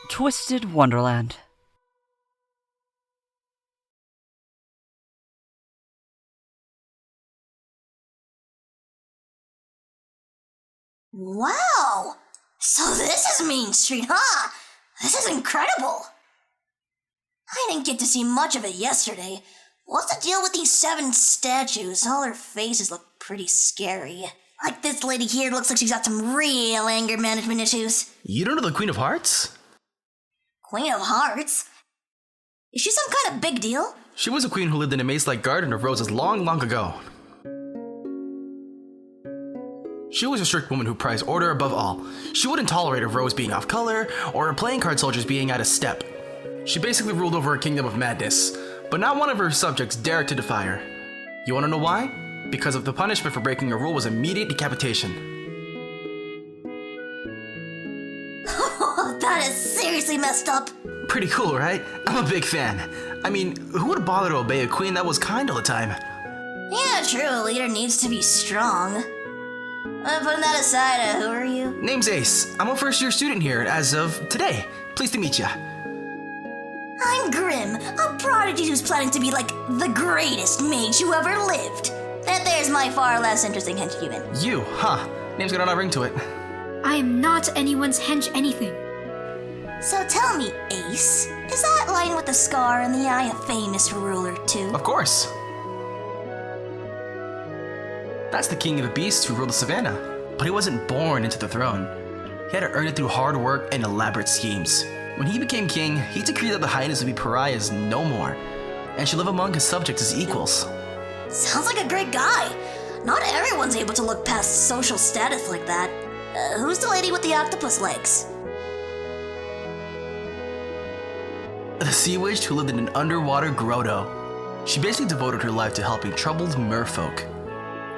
Twisted Wonderland. Wow! So this is Main Street, huh? This is incredible! I didn't get to see much of it yesterday. What's the deal with these 7 statues? All their faces look pretty scary. Like this lady here looks like she's got some real anger management issues. You don't know the Queen of Hearts? Queen of Hearts? Is she some kind of big deal? She was a queen who lived in a maze-like garden of roses long, long ago. She was a strict woman who prized order above all. She wouldn't tolerate a rose being off color or her playing card soldiers being out of step. She basically ruled over a kingdom of madness, but not one of her subjects dared to defy her. You wanna know why? Because of the punishment for breaking a rule was immediate decapitation. That is seriously messed up. Pretty cool, right? I'm a big fan. I mean, who would bother to obey a queen that was kind all the time? Yeah, true, a leader needs to be strong. Putting that aside, who are you? Name's Ace. I'm a first-year student here as of today. Pleased to meet ya. I'm Grim, a prodigy who's planning to be like the greatest mage who ever lived. And there's my far less interesting henchman. You, huh? Name's got a ring to it. I am not anyone's hench anything. So tell me, Ace, is that line with the scar in the eye a famous ruler too? Of course. That's the king of the beasts who ruled the savannah. But he wasn't born into the throne. He had to earn it through hard work and elaborate schemes. When he became king, he decreed that the highness would be pariahs no more, and should live among his subjects as equals. Sounds like a great guy. Not everyone's able to look past social status like that. Who's the lady with the octopus legs? The sea witch who lived in an underwater grotto. She basically devoted her life to helping troubled merfolk.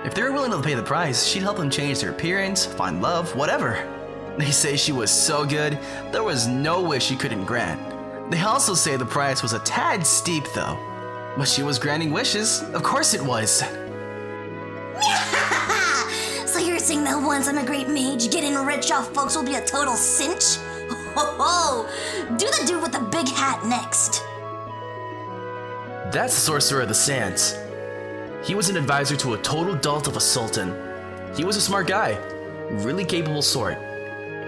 If they were willing to pay the price, she'd help them change their appearance, find love, whatever. They say she was so good, there was no wish she couldn't grant. They also say the price was a tad steep though. But she was granting wishes, of course it was. So you're saying that once I'm a great mage, getting rich off folks will be a total cinch? Ho do the dude with the big hat next. That's the Sorcerer of the Sands. He was an advisor to a total dolt of a sultan. He was a smart guy, really capable sort.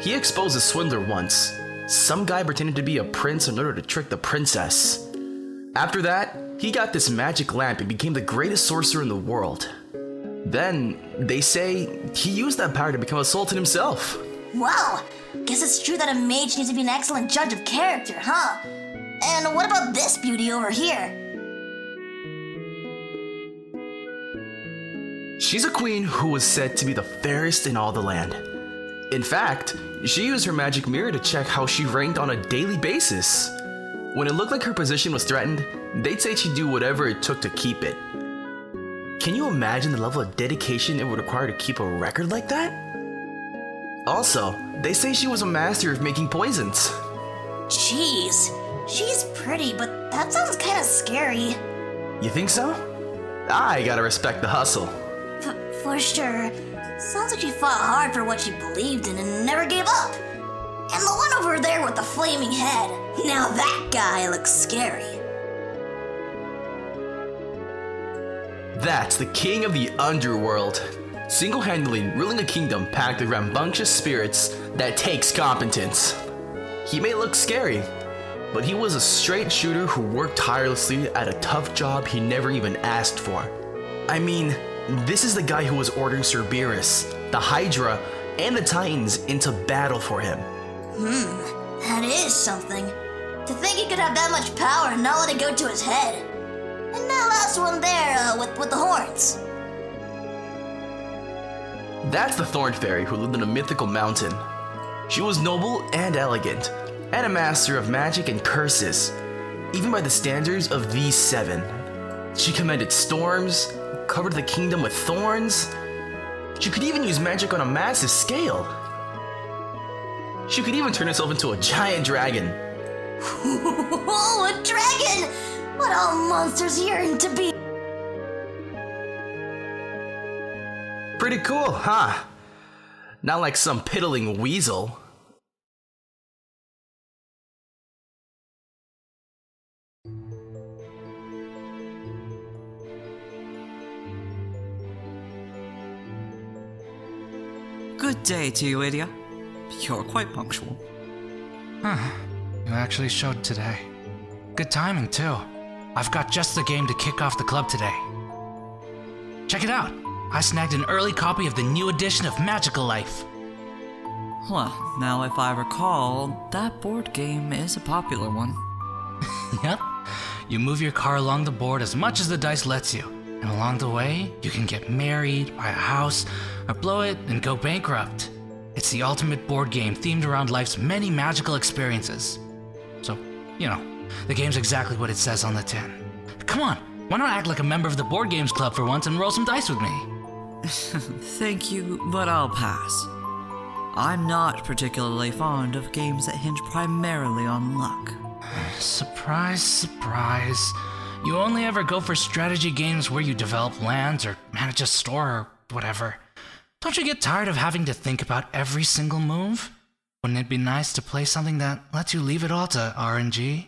He exposed a swindler once. Some guy pretended to be a prince in order to trick the princess. After that, he got this magic lamp and became the greatest sorcerer in the world. Then, they say, he used that power to become a sultan himself. Wow, guess it's true that a mage needs to be an excellent judge of character, huh? And what about this beauty over here? She's a queen who was said to be the fairest in all the land. In fact, she used her magic mirror to check how she ranked on a daily basis. When it looked like her position was threatened, they'd say she'd do whatever it took to keep it. Can you imagine the level of dedication it would require to keep a record like that? Also, they say she was a master of making poisons. Jeez, she's pretty, but that sounds kind of scary. You think so? I gotta respect the hustle. For sure. Sounds like she fought hard for what she believed in and never gave up. And the one over there with the flaming head. Now that guy looks scary. That's the king of the underworld. Single-handedly ruling a kingdom packed with rambunctious spirits that takes competence. He may look scary, but he was a straight shooter who worked tirelessly at a tough job he never even asked for. I mean, this is the guy who was ordering Cerberus, the Hydra, and the Titans into battle for him. That is something. To think he could have that much power and not let it go to his head. And that last one there, with the horns. That's the Thorn Fairy who lived in a mythical mountain. She was noble and elegant, and a master of magic and curses, even by the standards of these 7. She commanded storms, covered the kingdom with thorns. She could even use magic on a massive scale. She could even turn herself into a giant dragon. Oh, a dragon! What all monsters yearn to be. Pretty cool, huh? Not like some piddling weasel. Good day to you, Idia. You're quite punctual. Huh. You actually showed today. Good timing, too. I've got just the game to kick off the club today. Check it out. I snagged an early copy of the new edition of Magical Life. Well, now if I recall, that board game is a popular one. Yep. You move your car along the board as much as the dice lets you. And along the way, you can get married, buy a house, or blow it and go bankrupt. It's the ultimate board game themed around life's many magical experiences. So, the game's exactly what it says on the tin. Come on, why not act like a member of the board games club for once and roll some dice with me? Thank you, but I'll pass. I'm not particularly fond of games that hinge primarily on luck. Surprise, surprise. You only ever go for strategy games where you develop lands or manage a store or whatever. Don't you get tired of having to think about every single move? Wouldn't it be nice to play something that lets you leave it all to RNG?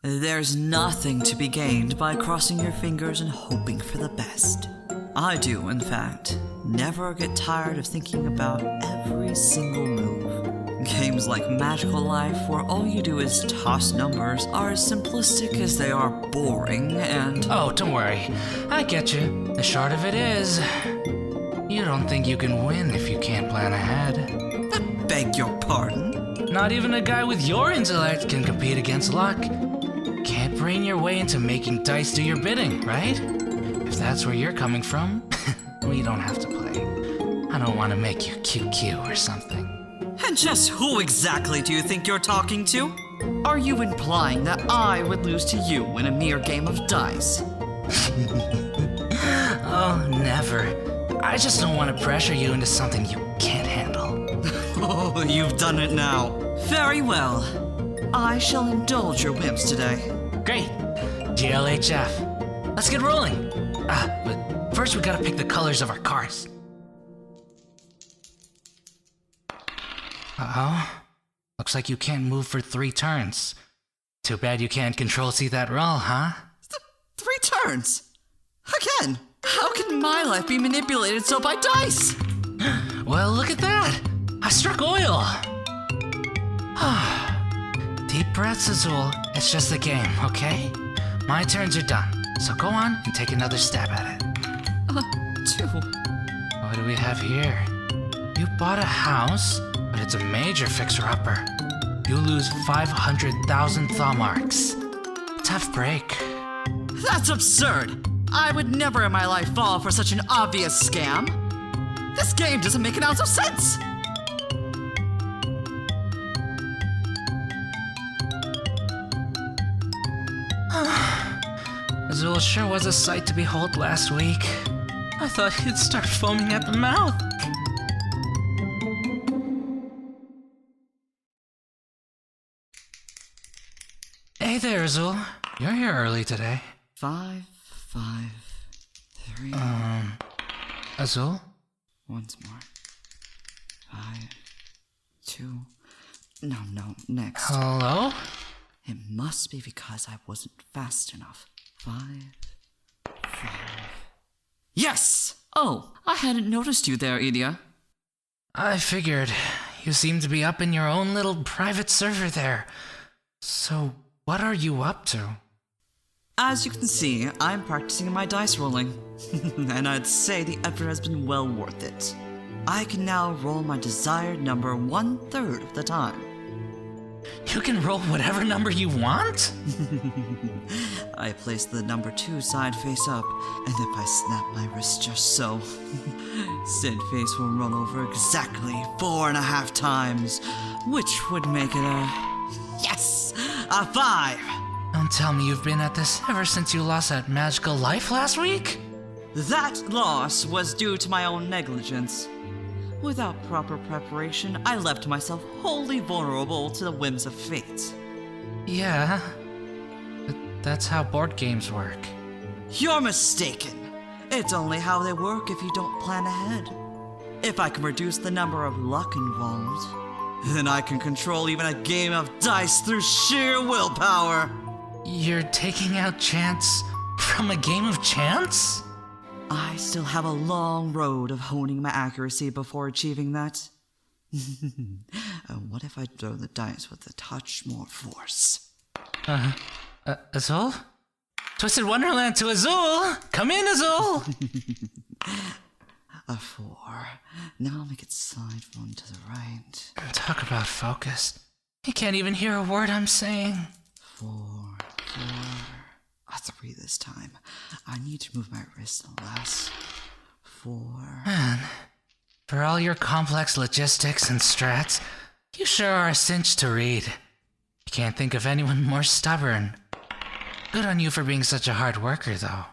There's nothing to be gained by crossing your fingers and hoping for the best. I do, in fact, never get tired of thinking about every single move. Games like Magical Life, where all you do is toss numbers, are as simplistic as they are boring and... Oh, don't worry. I get you. The short of it is, you don't think you can win if you can't plan ahead. I beg your pardon? Not even a guy with your intellect can compete against luck. Can't brain your way into making dice do your bidding, right? If that's where you're coming from, we don't have to play. I don't want to make you QQ or something. And just who exactly do you think you're talking to? Are you implying that I would lose to you in a mere game of dice? Oh, never. I just don't want to pressure you into something you can't handle. Oh, you've done it now. Very well. I shall indulge your whims today. Great. GLHF. Let's get rolling. But first we gotta pick the colors of our cars. Uh-oh. Looks like you can't move for 3 turns. Too bad you can't Control-C that roll, huh? 3 turns? Again? How can my life be manipulated so by dice? Well, look at that. I struck oil. Deep breaths, Azul. It's just a game, okay? My turns are done, so go on and take another stab at it. 2. What do we have here? You bought a house, but it's a major fixer-upper. You lose 500,000 thaw marks. Tough break. That's absurd! I would never in my life fall for such an obvious scam. This game doesn't make an ounce of sense! Azul sure was a sight to behold last week. I thought he'd start foaming at the mouth. Hey there, Azul. You're here early today. 5, 5, 3. Azul? Once more. 5, 2. No, next. Hello? It must be because I wasn't fast enough. 5, 5. Yes! Oh, I hadn't noticed you there, Idia. I figured. You seem to be up in your own little private server there. So, what are you up to? As you can see, I'm practicing my dice rolling. And I'd say the effort has been well worth it. I can now roll my desired number 1/3 of the time. You can roll whatever number you want? I place the number 2 side face up, and if I snap my wrist just so, said face will roll over exactly 4.5 times, which would make it a 5! Don't tell me you've been at this ever since you lost that magical life last week? That loss was due to my own negligence. Without proper preparation, I left myself wholly vulnerable to the whims of fate. Yeah, but that's how board games work. You're mistaken. It's only how they work if you don't plan ahead. If I can reduce the number of luck involved, then I can control even a game of dice through sheer willpower. You're taking out chance from a game of chance? I still have a long road of honing my accuracy before achieving that. What if I throw the dice with a touch more force? Azul? Twisted Wonderland to Azul! Come in, Azul! A 4. Now I'll make it slide one to the right. Talk about focus. You can't even hear a word I'm saying. 4, 4. A 3 this time. I need to move my wrist less. 4. Man, for all your complex logistics and strats, you sure are a cinch to read. You can't think of anyone more stubborn. Good on you for being such a hard worker, though.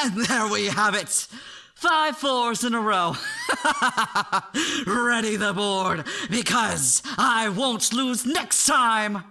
And there we have it. 5 4s in a row. Ready the board, because I won't lose next time.